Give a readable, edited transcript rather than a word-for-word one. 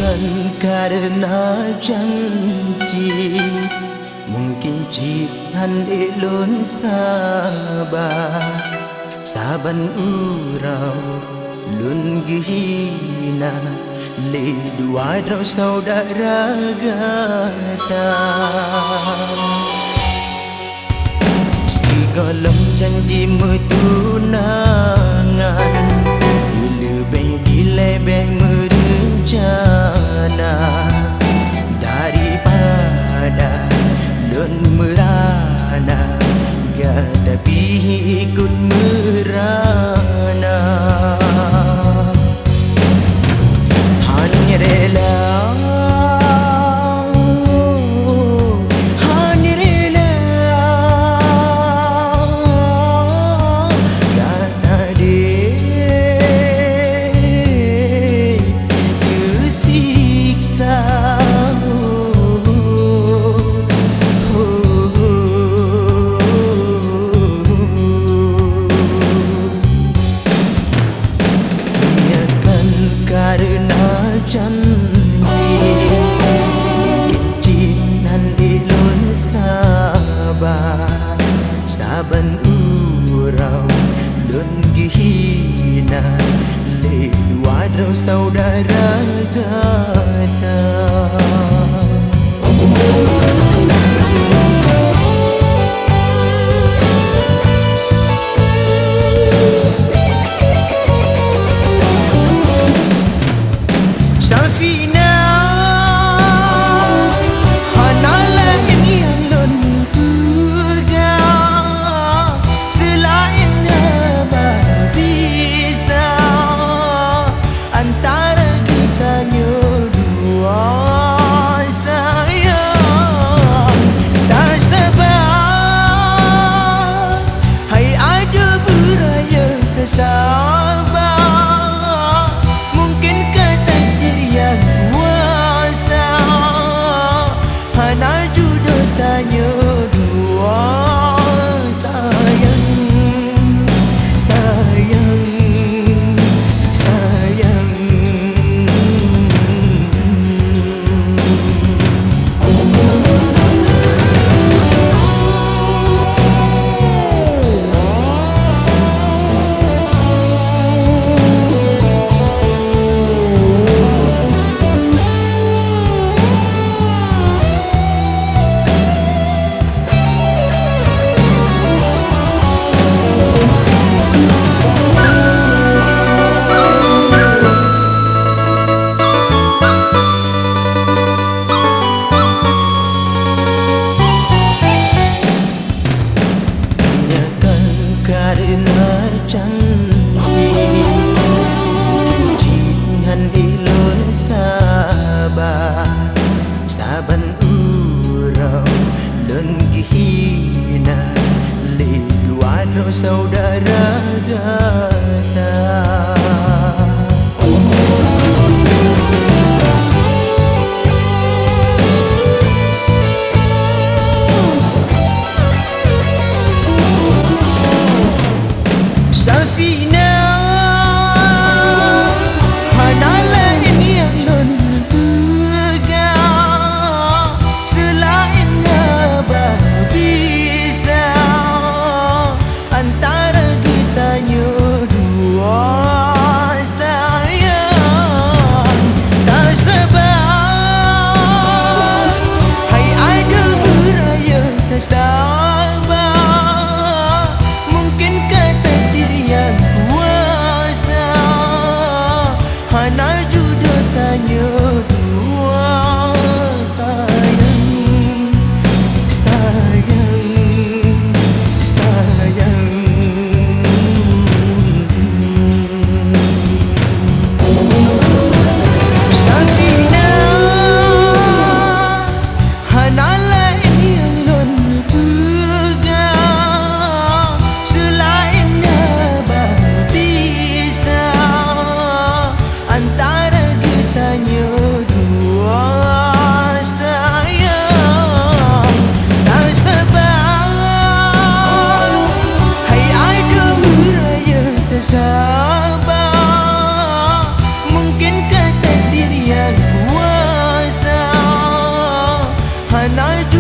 Bukan karena janji, mungkin jihan elon sabar. Saban urau lun gihina, le dua draw saudara gata. Segala janji metunangan, lebih dilebih merencana daripada lun merana, gadapi ikut merana. Hanya rela janji, jinan elon sabar. Saban urau lun gihina, le wadraw saudara gata. Safina hanalah yang lun pegang, selainnya berbeza antara kita dua. Sayang tak sabar, hai ada beraya tersabar. Mungkin kata yang dan